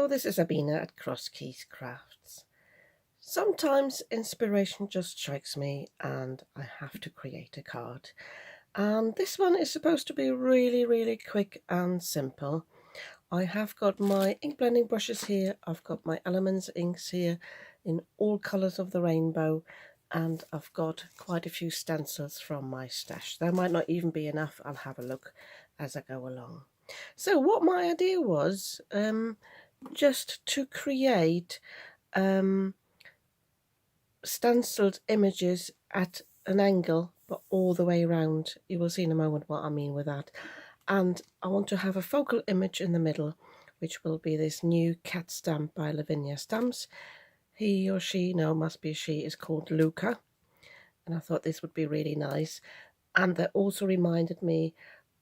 this is Abina at Cross Keys Crafts. Sometimes inspiration just strikes me and I have to create a card. And this one is supposed to be really quick and simple. I have got my ink blending brushes here, I've got my Elements inks here in all colours of the rainbow, and I've got quite a few stencils from my stash. There might not even be enough, I'll have a look as I go along. So what my idea was, just to create stenciled images at an angle but all the way around. You will see in a moment what I mean with that. And I want to have a focal image in the middle, which will be this new cat stamp by Lavinia Stamps. He or she, no, must be a she, is called Luca, and I thought this would be really nice. And that also reminded me,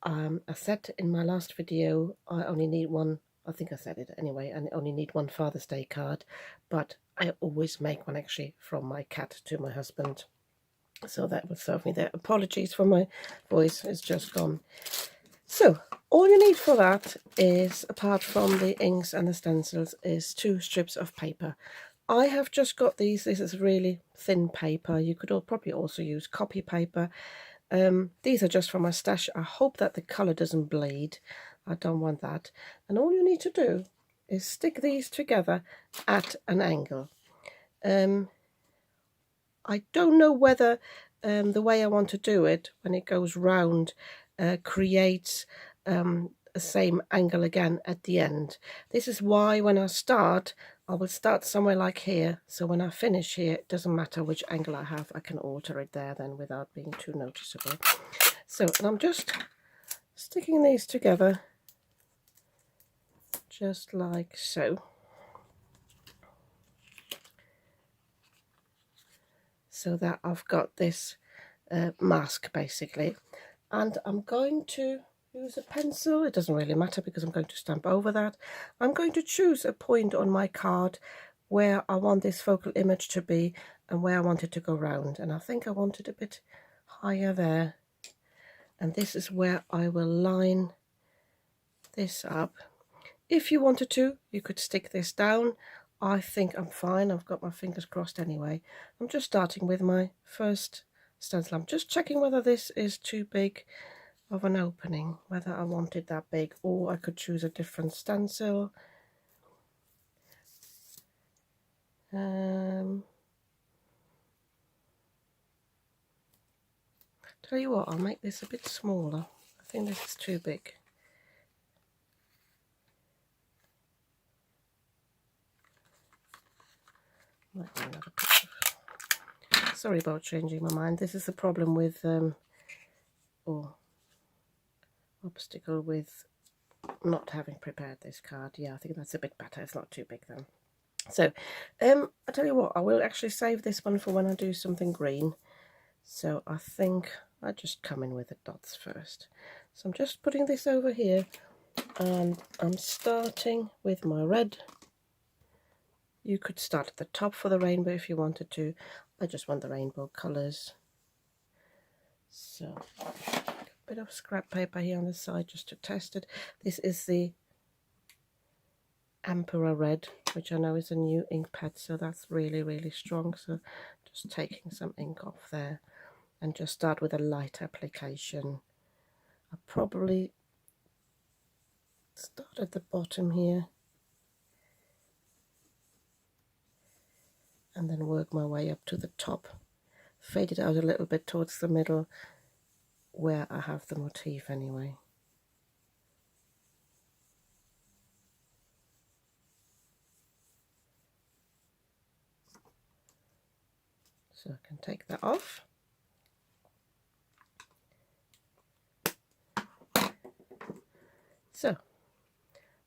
I said in my last video I only need one, I think I said it anyway, and I only need one Father's Day card, but I always make one actually from my cat to my husband, so that will serve me there. Apologies for my voice, it's just gone. So all you need for that is, apart from the inks and the stencils, is 2 strips of paper. I have just got these. This is really thin paper. You could probably also use copy paper. These are just from my stash. I hope that the colour doesn't bleed. I don't want that. And all you need to do is stick these together at an angle. I don't know whether the way I want to do it, when it goes round, creates the same angle again at the end. This is why when I start, I will start somewhere like here, so when I finish here, it doesn't matter which angle I have, I can alter it there then without being too noticeable. So, and I'm just sticking these together just like so. So that I've got this mask basically, and I'm going to use a pencil. It doesn't really matter because I'm going to stamp over that. I'm going to choose a point on my card where I want this focal image to be and where I want it to go round, and I think I want it a bit higher there, and this is where I will line this up. If you wanted to, you could stick this down. I think I'm fine. I've got my fingers crossed anyway. I'm just starting with my first stencil. I'm just checking whether this is too big of an opening, whether I wanted that big, or I could choose a different stencil. Tell you what, I'll make this a bit smaller. I think this is too big. Might be another picture. Sorry about changing my mind. This is the problem with obstacle with not having prepared this card. Yeah, I think that's a bit better. It's not too big then. So I tell you what, I will actually save this one for when I do something green. So I think I just come in with the dots first. So I'm just putting this over here, and I'm starting with my red. You could start at the top for the rainbow if you wanted to. I just want the rainbow colours. So a bit of scrap paper here on the side just to test it. This is the Emperor Red, which I know is a new ink pad, so that's really strong. So just taking some ink off there and just start with a light application. I probably start at the bottom here and then work my way up to the top, fade it out a little bit towards the middle where I have the motif anyway. So I can take that off. So,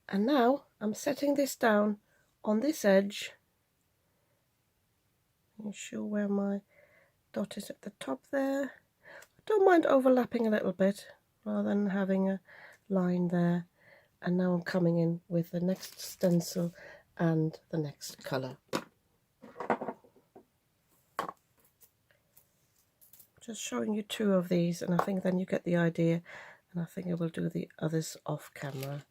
and now I'm setting this down on this edge. I'm sure where my dot is at the top there. I don't mind overlapping a little bit rather than having a line there. And now I'm coming in with the next stencil and the next colour. Just showing you 2 of these, and I think then you get the idea, and I think I will do the others off camera.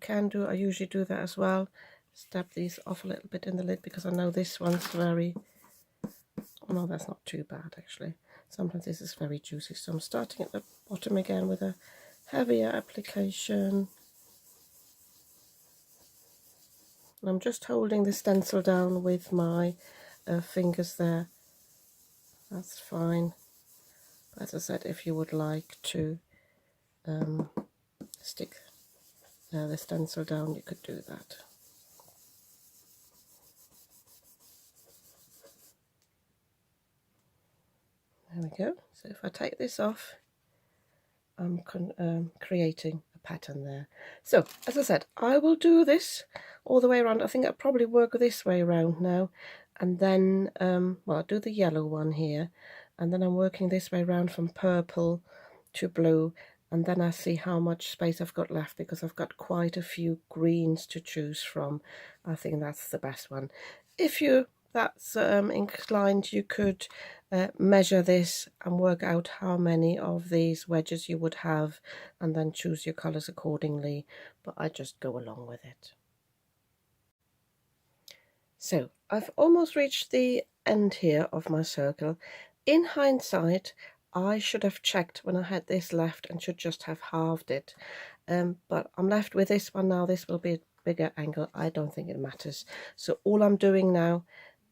can do, I usually do that as well. Stab these off a little bit in the lid because I know this one's very, oh no, that's not too bad actually. Sometimes this is very juicy. So I'm starting at the bottom again with a heavier application. And I'm just holding the stencil down with my fingers there. That's fine. But as I said, if you would like to stick the stencil down, you could do that. There we go. So if I take this off, I'm creating a pattern there. So as I said, I will do this all the way around. I think I'll probably work this way around now, and then well, I'll do the yellow one here, and then I'm working this way around from purple to blue, and then I see how much space I've got left because I've got quite a few greens to choose from. I think that's the best one. If that's inclined, you could measure this and work out how many of these wedges you would have and then choose your colours accordingly, but I just go along with it. So I've almost reached the end here of my circle. In hindsight, I should have checked when I had this left and should just have halved it, but I'm left with this one now. This will be a bigger angle. I don't think it matters. So all I'm doing now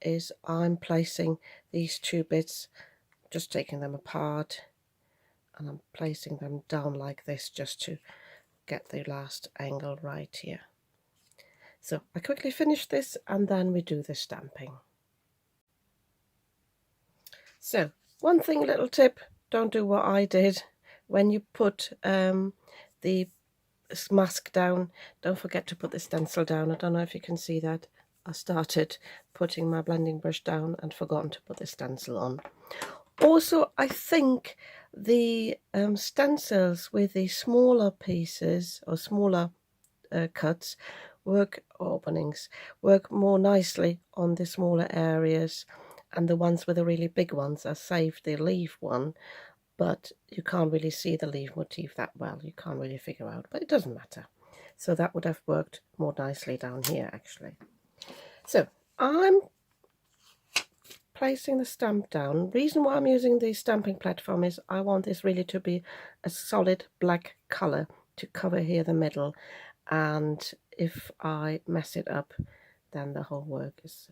is I'm placing these two bits, just taking them apart, and I'm placing them down like this just to get the last angle right here. So I quickly finish this and then we do the stamping. So one thing, little tip, don't do what I did. When you put the mask down, don't forget to put the stencil down. I don't know if you can see that. I started putting my blending brush down and forgotten to put the stencil on. Also, I think the stencils with the smaller pieces or smaller cuts openings work more nicely on the smaller areas, and the ones with the really big ones, I saved the leaf one, but you can't really see the leaf motif that well. You can't really figure out, but it doesn't matter. So that would have worked more nicely down here actually. So I'm placing the stamp down. Reason why I'm using the stamping platform is I want this really to be a solid black colour to cover here the middle, and if I mess it up then the whole work is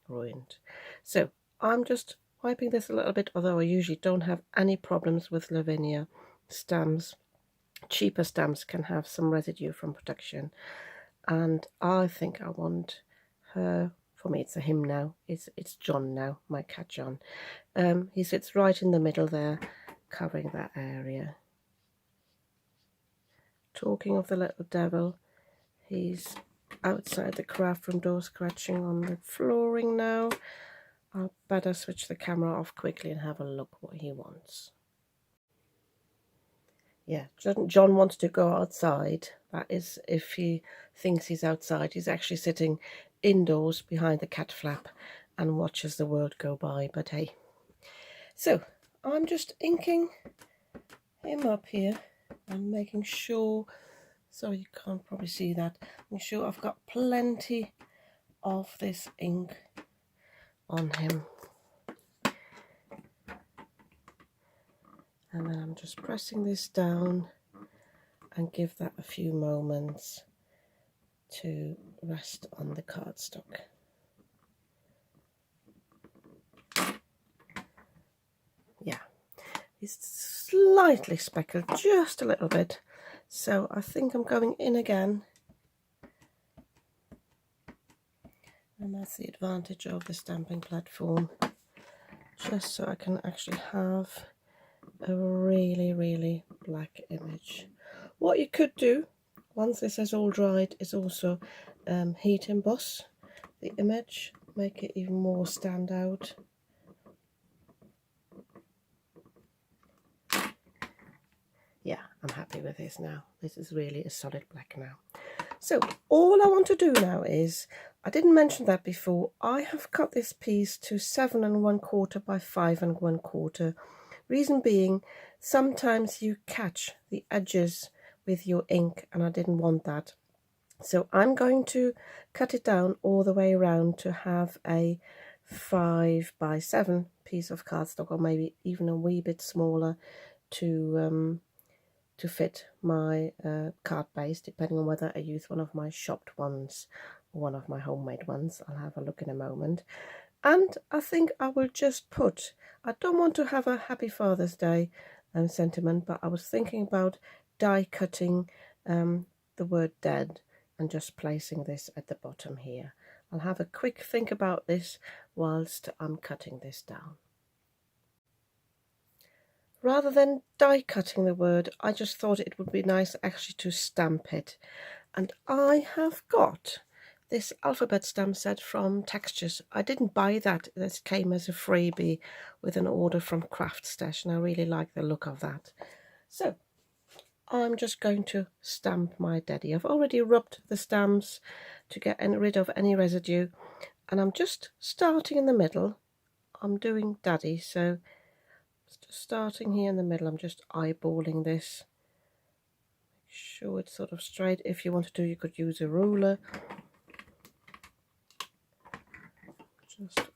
ruined. So I'm just wiping this a little bit, although I usually don't have any problems with Lavinia stamps. Cheaper stamps can have some residue from production, and I think I want her, for me it's a him now, it's John now, my cat John. He sits right in the middle there, covering that area. Talking of the little devil, he's outside the craft room door scratching on the flooring now. I'll better switch the camera off quickly and have a look what he wants. Yeah, John wants to go outside. That is if he thinks he's outside. He's actually sitting indoors behind the cat flap and watches the world go by, but hey. So I'm just inking him up here and making sure, so you can't probably see that, making sure I've got plenty of this ink on him. And then I'm just pressing this down and give that a few moments to rest on the cardstock. Yeah, it's slightly speckled, just a little bit, so I think I'm going in again. And that's the advantage of the stamping platform, just so I can actually have a really black image. What you could do once this is all dried is also heat emboss the image, make it even more stand out. Yeah, I'm happy with this now. This is really a solid black now. So all I want to do now is, I didn't mention that before, I have cut this piece to 7 1/4 by 5 1/4. Reason being, sometimes you catch the edges with your ink and I didn't want that. So I'm going to cut it down all the way around to have a 5x7 piece of cardstock, or maybe even a wee bit smaller to fit my card base, depending on whether I use one of my shopped ones or one of my homemade ones. I'll have a look in a moment. And I think I will just put, I don't want to have a Happy Father's Day sentiment, but I was thinking about die cutting the word dead and just placing this at the bottom here. I'll have a quick think about this whilst I'm cutting this down. Rather than die cutting the word, I just thought it would be nice actually to stamp it. And I have got this alphabet stamp set from Textures. I didn't buy that. This came as a freebie with an order from Craft Stash, and I really like the look of that. So I'm just going to stamp my daddy. I've already rubbed the stamps to get rid of any residue, and I'm just starting in the middle. I'm doing daddy, so just starting here in the middle. I'm just eyeballing this. Make sure it's sort of straight. If you want to, you could use a ruler. Just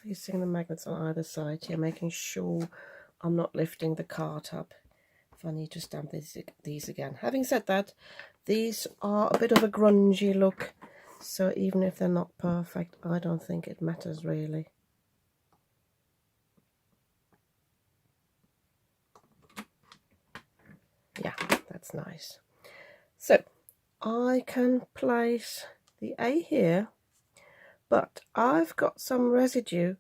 placing the magnets on either side here, making sure I'm not lifting the card up if I need to stamp these again. Having said that, these are a bit of a grungy look, so even if they're not perfect, I don't think it matters really. Yeah, that's nice. So I can place the A here, but I've got some residue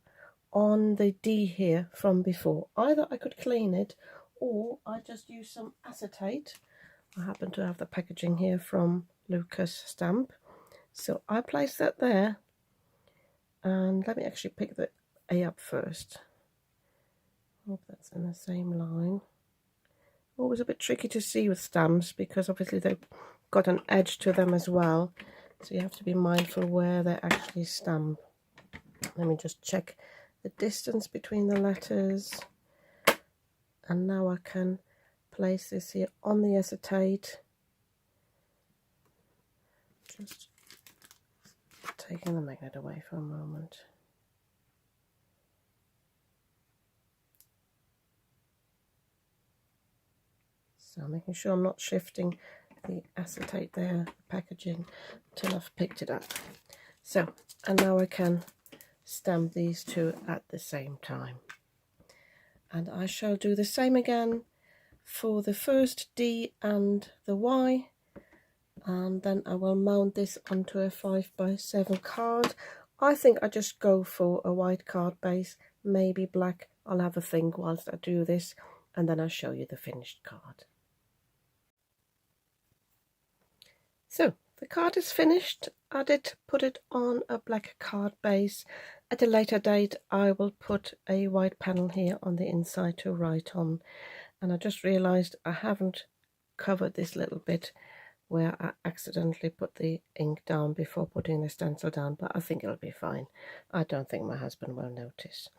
on the D here from before. Either I could clean it, or I just use some acetate. I happen to have the packaging here from Lucas Stamp, so I place that there. And let me actually pick the A up first. Hope that's in the same line. Always a bit tricky to see with stamps because obviously they've got an edge to them as well, so you have to be mindful where they actually stamp. Let me just check the distance between the letters, and now I can place this here on the acetate. Just taking the magnet away for a moment. So making sure I'm not shifting the acetate there, the packaging, until I've picked it up. So, and now I can stamp these two at the same time. And I shall do the same again for the first D and the Y. And then I will mount this onto a 5x7 card. I think I just go for a white card base, maybe black. I'll have a think whilst I do this, and then I'll show you the finished card. So the card is finished. I did put it on a black card base. At a later date I will put a white panel here on the inside to write on, and I just realized I haven't covered this little bit where I accidentally put the ink down before putting the stencil down, but I think it'll be fine. I don't think my husband will notice.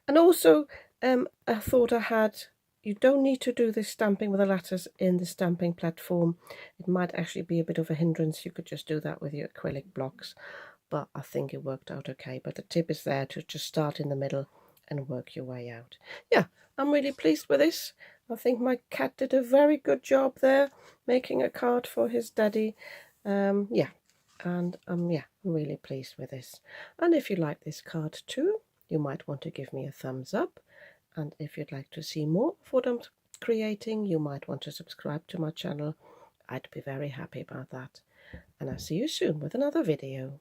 And also I thought I had, you don't need to do this stamping with the letters in the stamping platform. It might actually be a bit of a hindrance. You could just do that with your acrylic blocks, but I think it worked out okay. But the tip is there to just start in the middle and work your way out. Yeah, I'm really pleased with this. I think my cat did a very good job there, making a card for his daddy. Yeah, and yeah, I'm really pleased with this. And if you like this card too, you might want to give me a thumbs up. And if you'd like to see more of what I'm creating, you might want to subscribe to my channel. I'd be very happy about that. And I'll see you soon with another video.